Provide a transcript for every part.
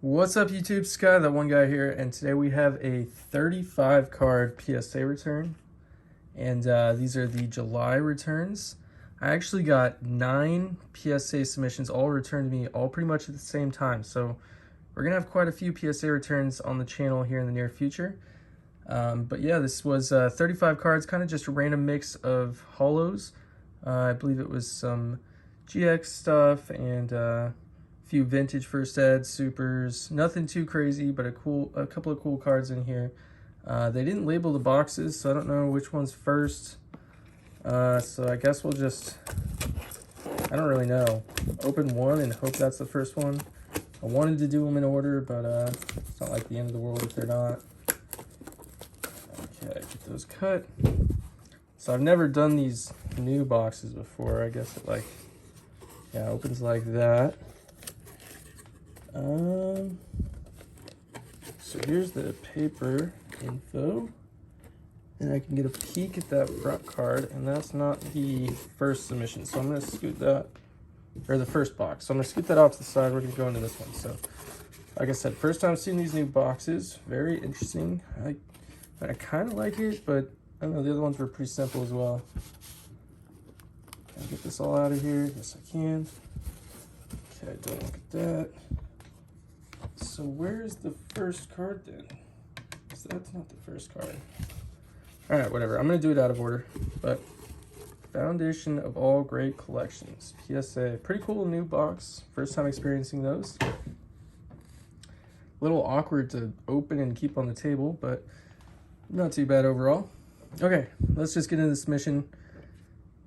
What's up YouTube, SKYAThatOneGuy here, and today we have a 35 card PSA return, and these are the July returns. I actually got 9 PSA submissions all returned to me all pretty much at the same time, so we're gonna have quite a few PSA returns on the channel here in the near future. But yeah, this was 35 cards, kind of just a random mix of holos. I believe it was some GX stuff and few vintage first ed supers, nothing too crazy, but a couple of cool cards in here. They didn't label the boxes, so I don't know which one's first. So I guess we'll just, I don't really know, open one and hope that's the first one. I wanted to do them in order, but it's not like the end of the world if they're not. Okay, get those cut. So I've never done these new boxes before. I guess it opens like that. So here's the paper info, and I can get a peek at that front card, and that's not the first submission, so I'm going to scoot that, or the first box, so I'm going to scoot that off to the side. We're going to go into this one. So like I said, first time seeing these new boxes, very interesting. I kind of like it, but I don't know, the other ones were pretty simple as well. Can I get this all out of here? Yes, I can. Okay, don't look at that. So where's the first card then? So that's not the first card. All right, whatever. I'm going to do it out of order. But Foundation of All Great Collections, PSA. Pretty cool new box. First time experiencing those. A little awkward to open and keep on the table, but not too bad overall. Okay, let's just get into this mission.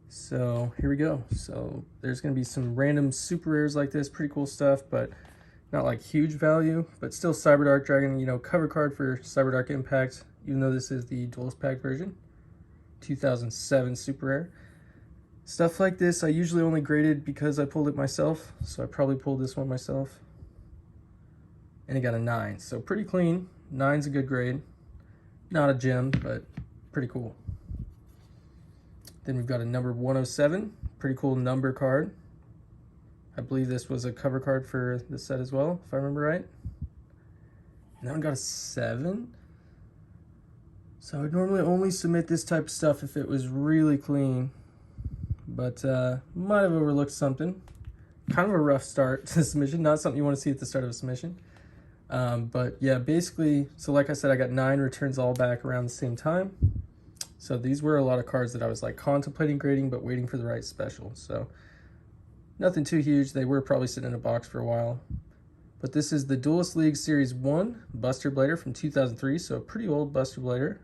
So here we go. So there's going to be some random super rares like this. Pretty cool stuff, but not like huge value, but still Cyberdark Dragon, you know, cover card for Cyberdark Impact, even though this is the Duelist Pack version. 2007 super rare. Stuff like this I usually only graded because I pulled it myself, so I probably pulled this one myself. And it got a 9, so pretty clean. 9's a good grade. Not a gem, but pretty cool. Then we've got a number 107, pretty cool number card. I believe this was a cover card for the set as well, if I remember right. And that one got a 7. So I would normally only submit this type of stuff if it was really clean, but might have overlooked something. Kind of a rough start to submission, not something you want to see at the start of a submission. But yeah, basically, so like I said, I got 9 returns all back around the same time. So these were a lot of cards that I was like contemplating grading, but waiting for the right special. So nothing too huge. They were probably sitting in a box for a while. But this is the Duelist League Series 1 Buster Blader from 2003. So a pretty old Buster Blader.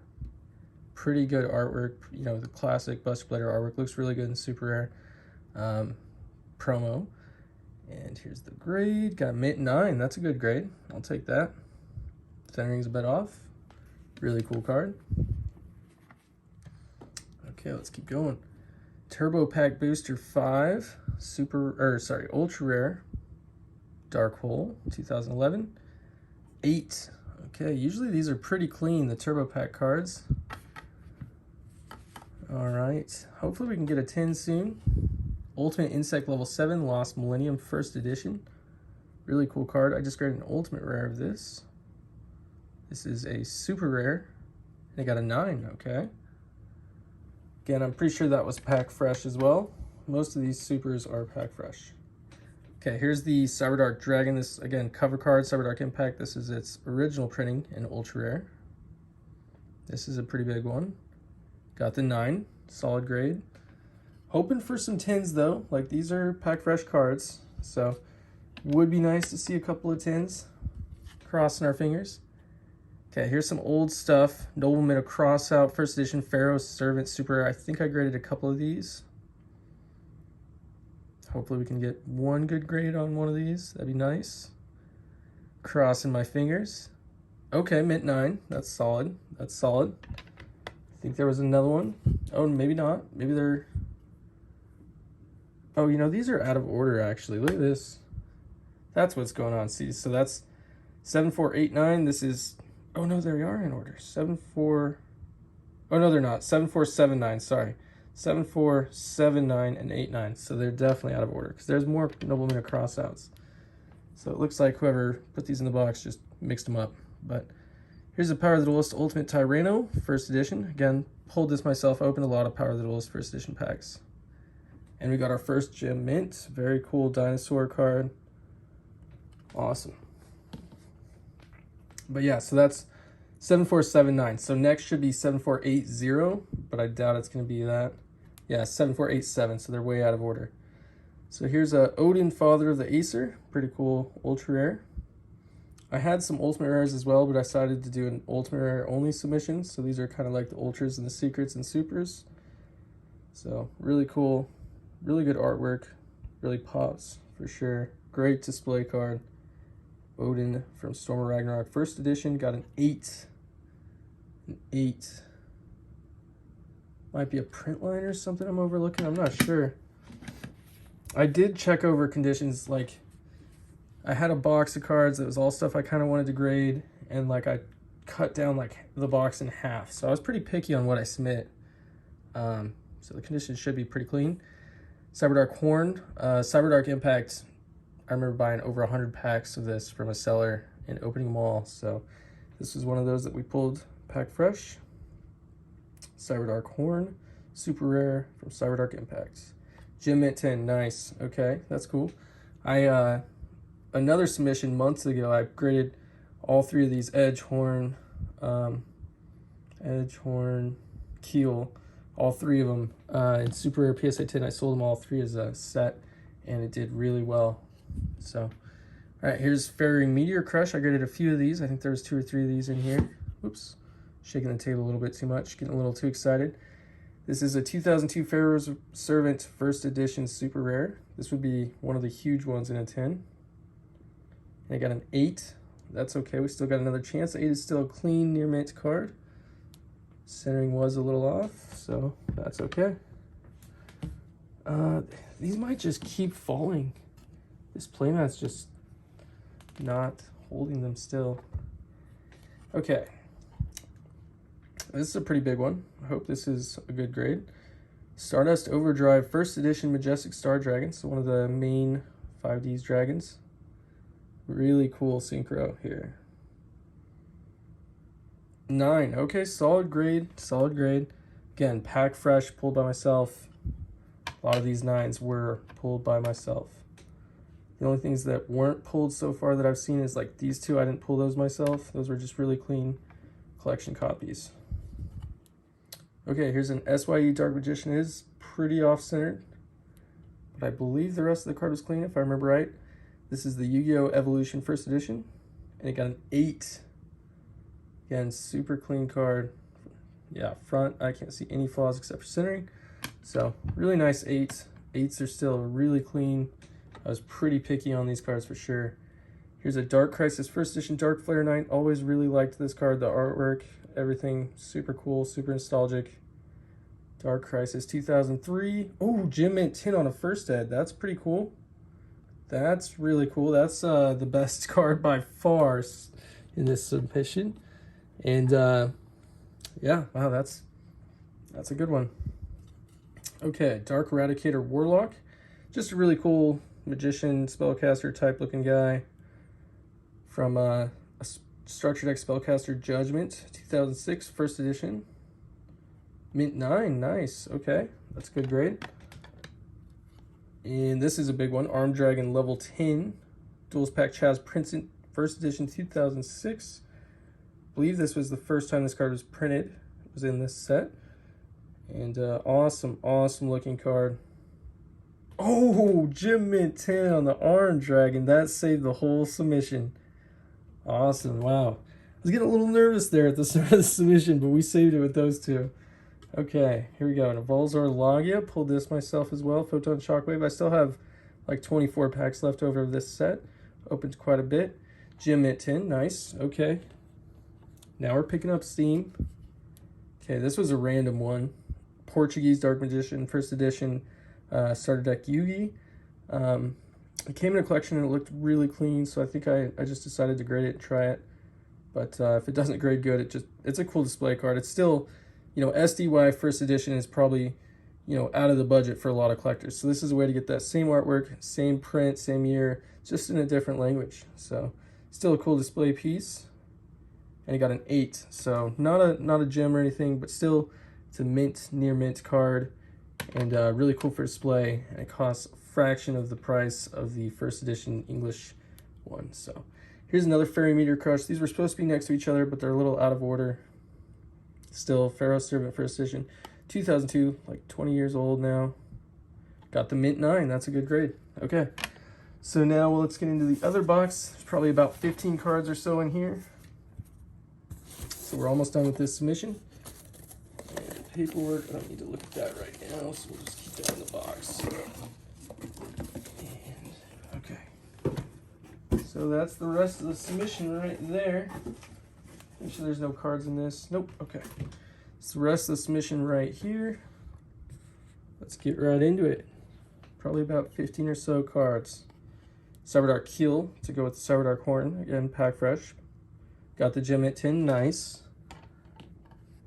Pretty good artwork. You know, the classic Buster Blader artwork. Looks really good in super rare promo. And here's the grade. Got mint 9. That's a good grade. I'll take that. Centering's a bit off. Really cool card. Okay, let's keep going. Turbo Pack Booster 5, Ultra Rare, Dark Hole, 2011. 8. Okay, usually these are pretty clean, the Turbo Pack cards. All right, hopefully we can get a 10 soon. Ultimate Insect Level 7, Lost Millennium, first edition. Really cool card. I just graded an Ultimate Rare of this. This is a super rare. They got a 9, okay. Again, I'm pretty sure that was pack fresh as well. Most of these supers are pack fresh. Okay, here's the Cyberdark Dragon. This, again, cover card, Cyberdark Impact. This is its original printing in Ultra Rare. This is a pretty big one. Got the 9, solid grade. Hoping for some 10s though. Like, these are pack fresh cards, so would be nice to see a couple of 10s. Crossing our fingers. Okay, here's some old stuff. Nobleman of Crossout, first edition, Pharaoh's Servant, super. I think I graded a couple of these. Hopefully we can get one good grade on one of these. That'd be nice. Crossing my fingers. Okay, mint 9. That's solid. That's solid. I think there was another one. Oh, maybe not. Maybe they're... Oh, you know, these are out of order, actually. Look at this. That's what's going on. See, so that's 7489. This is... Oh, no, they are in order. 74... Oh, no, they're not. 7479, sorry. 7479 and 89. So they're definitely out of order because there's more Nobleman of Crossouts. So it looks like whoever put these in the box just mixed them up. But here's the Power of the Duelist Ultimate Tyranno, first edition. Again, pulled this myself, opened a lot of Power of the Duelist first edition packs. And we got our first gem mint. Very cool dinosaur card. Awesome. But yeah, so that's 7479. So next should be 7480, but I doubt it's going to be that. Yeah, 7487, so they're way out of order. So here's a Odin, Father of the Acer. Pretty cool, ultra rare. I had some ultimate rares as well, but I decided to do an ultimate rare only submission. So these are kind of like the ultras and the secrets and supers. So really cool, really good artwork, really pops for sure. Great display card. Odin from Storm of Ragnarok, first edition, got an 8. An 8. Might be a print line or something I'm overlooking, I'm not sure. I did check over conditions, like I had a box of cards that was all stuff I kind of wanted to grade, and like I cut down like the box in half. So I was pretty picky on what I submit. So the conditions should be pretty clean. Cyberdark Horn, Cyberdark Impact. I remember buying over 100 packs of this from a seller and opening them all. So this was one of those that we pulled pack fresh. Cyberdark Horn, super rare from Cyberdark Impact. Gem Mint 10, nice. Okay, that's cool. Another submission months ago, I graded all three of these Edge Horn, Keel, all three of them in super rare PSA 10. I sold them all three as a set, and it did really well. So, all right, here's Ferrying Meteor Crush. I graded a few of these. I think there was 2 or 3 of these in here. Oops, shaking the table a little bit too much, getting a little too excited. This is a 2002 Pharaoh's Servant first edition super rare. This would be one of the huge ones in a 10. And I got an 8. That's okay, we still got another chance. 8 is still a clean near mint card. Centering was a little off, so that's okay. These might just keep falling. This playmat's just not holding them still. Okay. This is a pretty big one. I hope this is a good grade. Stardust Overdrive, first edition Majestic Star Dragon. So one of the main 5D's dragons. Really cool synchro here. 9. Okay, solid grade, solid grade. Again, pack fresh, pulled by myself. A lot of these 9s were pulled by myself. The only things that weren't pulled so far that I've seen is like these 2. I didn't pull those myself. Those were just really clean collection copies. Okay, here's an SYE Dark Magician. It is pretty off-centered, but I believe the rest of the card was clean if I remember right. This is the Yu-Gi-Oh! Evolution first edition, and it got an 8. Again, super clean card. Yeah, front, I can't see any flaws except for centering. So, really nice 8. 8s are still really clean. I was pretty picky on these cards for sure. Here's a Dark Crisis first edition Dark Flare Knight. Always really liked this card, the artwork, everything super cool, super nostalgic. Dark Crisis 2003. Oh, Gem Mint 10 on a first ed. That's pretty cool. That's really cool. That's the best card by far in this submission. And yeah, wow, that's a good one. Okay, Dark Eradicator Warlock. Just a really cool magician, spellcaster type looking guy from a Structure Deck Spellcaster Judgment 2006 first edition. Mint 9, nice. Okay, that's a good grade. And this is a big one, Armed Dragon level 10 Duels Pack Chaz Princeton first edition 2006. I believe this was the first time this card was printed. It was in this set. And awesome looking card. Oh, Gem Mint 10 on the Armed Dragon. That saved the whole submission. Awesome, wow. I was getting a little nervous there at the start of the submission, but we saved it with those 2. Okay, here we go. Volzor Logia, pulled this myself as well. Photon Shockwave. I still have like 24 packs left over of this set. Opened quite a bit. Gem Mint 10, nice. Okay. Now we're picking up steam. Okay, this was a random one. Portuguese Dark Magician, first edition, starter deck Yugi. It came in a collection and it looked really clean, so I think I just decided to grade it and try it. But if it doesn't grade good, it's a cool display card. It's still, you know, SDY first edition is probably, you know, out of the budget for a lot of collectors. So this is a way to get that same artwork, same print, same year, just in a different language. So still a cool display piece. And it got an 8. So not a gem or anything, but still it's a mint, near mint card, and really cool for display. And it costs a fraction of the price of the first edition English one. So here's another Fairy Meteor Crush. These were supposed to be next to each other, but they're a little out of order. Still Pharaoh Servant first edition, 2002, like 20 years old now. Got the mint 9. That's a good grade. Okay, so now let's get into the other box. There's probably about 15 cards or so in here. So we're almost done with this submission. And the paperwork, I don't need to look at that right now, so we'll just keep that in the box. And, okay. So that's the rest of the submission right there. Make sure there's no cards in this. Nope, okay. It's the rest of the submission right here. Let's get right into it. Probably about 15 or so cards. Cyberdark Keel to go with the Cyberdark Horn. Again, pack fresh. Got the gem at 10, nice.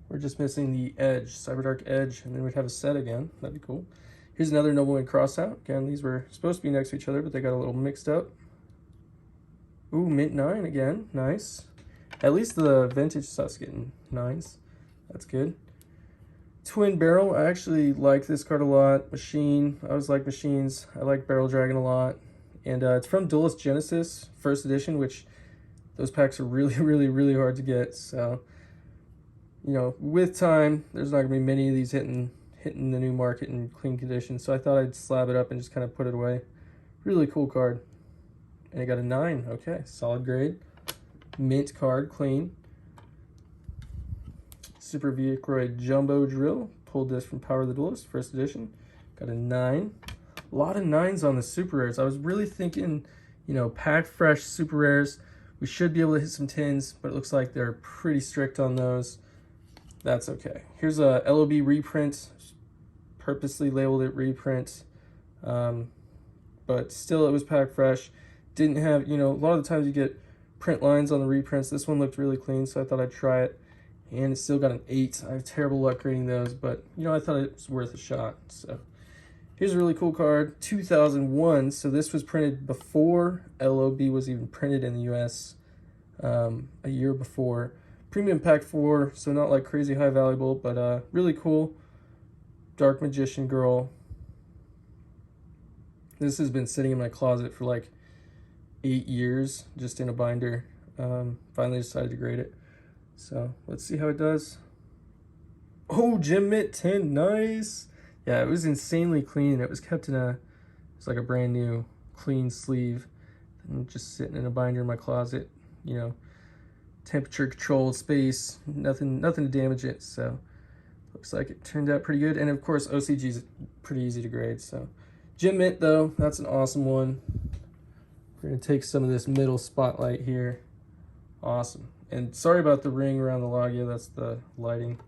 We're just missing the Edge, Cyberdark Edge, and then we'd have a set again. That'd be cool. Here's another Noblewind Crossout. Again, these were supposed to be next to each other, but they got a little mixed up. Ooh, mint 9 again, nice. At least the vintage stuff's getting 9s. That's good. Twin Barrel, I actually like this card a lot. Machine, I always like machines. I like Barrel Dragon a lot. And it's from Duelist Genesis, first edition, which those packs are really, really hard to get. So, you know, with time, there's not gonna be many of these hitting the new market in clean condition. So I thought I'd slab it up and just kind of put it away. Really cool card. And it got a 9, okay, solid grade. Mint card, clean. Super Vehicroid Jumbo Drill. Pulled this from Power of the Duelist, first edition. Got a 9. A lot of 9s on the super rares. I was really thinking, you know, pack fresh super rares. We should be able to hit some 10s, but it looks like they're pretty strict on those. That's okay. Here's a LOB reprint. Purposely labeled it reprint. But still, it was pack fresh. Didn't have, you know, a lot of the times you get print lines on the reprints. This one looked really clean, so I thought I'd try it. And it still got an 8. I have terrible luck grading those, but, you know, I thought it was worth a shot. So here's a really cool card, 2001. So this was printed before LOB was even printed in the US, a year before. Premium pack 4, so not like crazy high valuable, but really cool. Dark Magician Girl. This has been sitting in my closet for like 8 years, just in a binder. Finally decided to grade it. So let's see how it does. Oh, Gem Mint 10, nice. Yeah, it was insanely clean. It was kept in it's like a brand new clean sleeve, and just sitting in a binder in my closet. You know, temperature controlled space, nothing to damage it. So looks like it turned out pretty good. And of course, OCG is pretty easy to grade. So Gem Mint though, that's an awesome one. We're gonna take some of this middle spotlight here. Awesome. And sorry about the ring around the loggia, that's the lighting.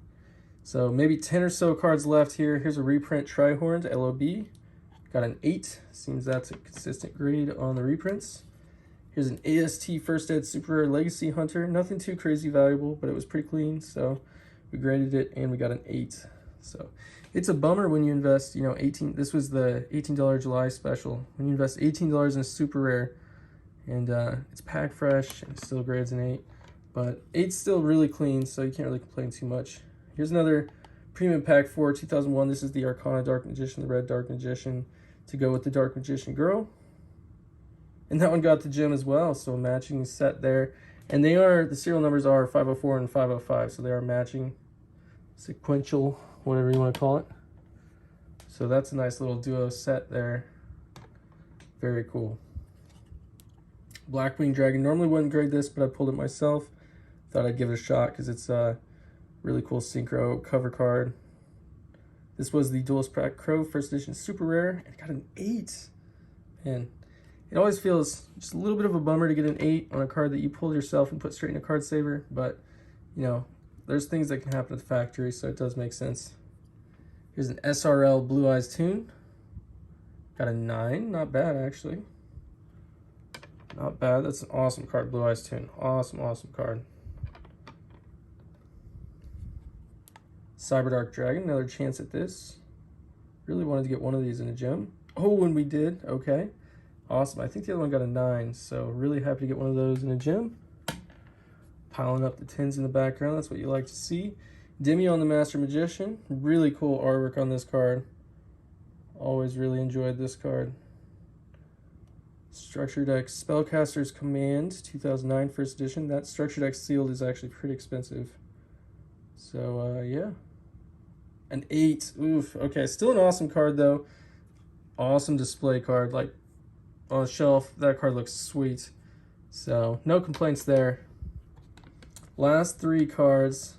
So maybe 10 or so cards left here. Here's a reprint Tri-Horned LOB. Got an 8. Seems that's a consistent grade on the reprints. Here's an AST First Ed Super Rare Legacy Hunter. Nothing too crazy valuable, but it was pretty clean. So we graded it and we got an 8. So it's a bummer when you invest, you know, 18. This was the $18 July special. When you invest $18 in a super rare and it's pack fresh and it still grades an 8. But 8's still really clean, so you can't really complain too much. Here's another Premium Pack 4, 2001. This is the Arcana Dark Magician, the Red Dark Magician, to go with the Dark Magician Girl. And that one got the gem as well, so matching set there. And they are, the serial numbers are 504 and 505, so they are matching, sequential, whatever you want to call it. So that's a nice little duo set there. Very cool. Blackwing Dragon. Normally wouldn't grade this, but I pulled it myself. Thought I'd give it a shot because it's a really cool synchro cover card. This was the Duelist Pack Crow first edition super rare, and it got an 8. And it always feels just a little bit of a bummer to get an 8 on a card that you pulled yourself and put straight in a card saver, but you know, there's things that can happen at the factory, so it does make sense. Here's an SRL Blue Eyes Tune. Got a 9, not bad actually. Not bad, that's an awesome card, Blue Eyes Tune. Awesome, awesome card. Cyberdark Dragon, another chance at this. Really wanted to get one of these in a gem. Oh, and we did. Okay. Awesome. I think the other one got a 9, so really happy to get one of those in a gem. Piling up the 10s in the background. That's what you like to see. Demi on the Master Magician. Really cool artwork on this card. Always really enjoyed this card. Structure Deck Spellcaster's Command 2009 first edition. That Structure Deck sealed is actually pretty expensive. So yeah, an 8. Oof. Okay, still an awesome card though. Awesome display card. Like on a shelf, that card looks sweet. So no complaints there. Last 3 cards.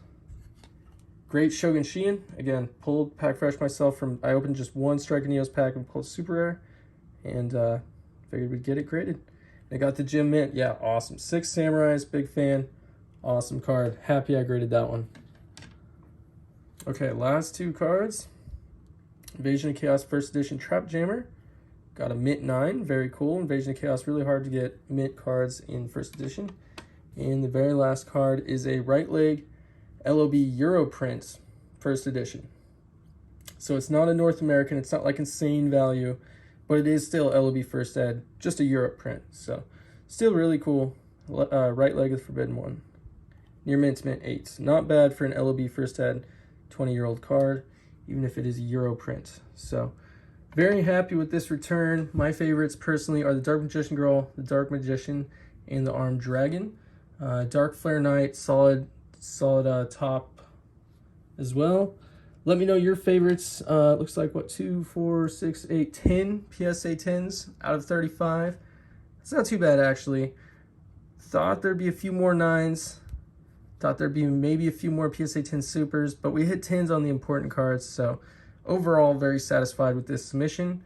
Great Shogun Shein. Again, pulled pack fresh myself from. I opened just one Strike and Neos pack and pulled super rare, and figured we'd get it graded. I got the Gem Mint. Yeah, awesome. 6 Samurais. Big fan. Awesome card. Happy I graded that one. Okay, last 2 cards. Invasion of Chaos First Edition Trap Jammer. Got a Mint 9. Very cool. Invasion of Chaos. Really hard to get Mint cards in First Edition. And the very last card is a Right Leg LOB Euro print, First Edition. So it's not a North American, it's not like insane value, but it is still LOB First Ed, just a Europe print. So still really cool. Right Leg of the Forbidden One. Near Mint 8. Not bad for an LOB First Ed 20-year-old card, even if it is a Euro print. So very happy with this return. My favorites personally are the Dark Magician Girl, the Dark Magician, and the Armed Dragon. Dark Flare Knight, solid top as well. Let me know your favorites. Looks like what, 2, 4, 6, 8, 10 PSA 10s out of 35. It's not too bad actually. Thought there'd be a few more 9s. Thought there'd be maybe a few more PSA 10 supers, but we hit 10s on the important cards. So overall, very satisfied with this submission.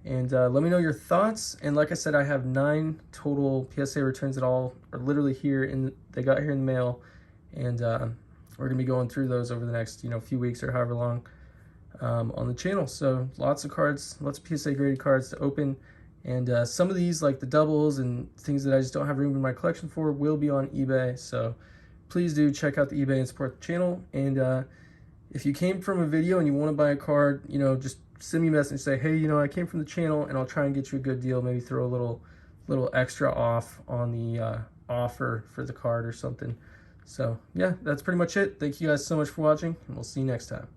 And let me know your thoughts. And like I said, I have 9 total PSA returns that all are literally here they got here in the mail. And we're gonna be going through those over the next few weeks or however long on the channel. So lots of cards, lots of PSA graded cards to open, and some of these, like the doubles and things that I just don't have room in my collection for, will be on eBay. So please do check out the eBay and support the channel. And if you came from a video and you want to buy a card, just send me a message, say, hey, I came from the channel, and I'll try and get you a good deal. Maybe throw a little extra off on the offer for the card or something. So yeah, that's pretty much it. Thank you guys so much for watching, and we'll see you next time.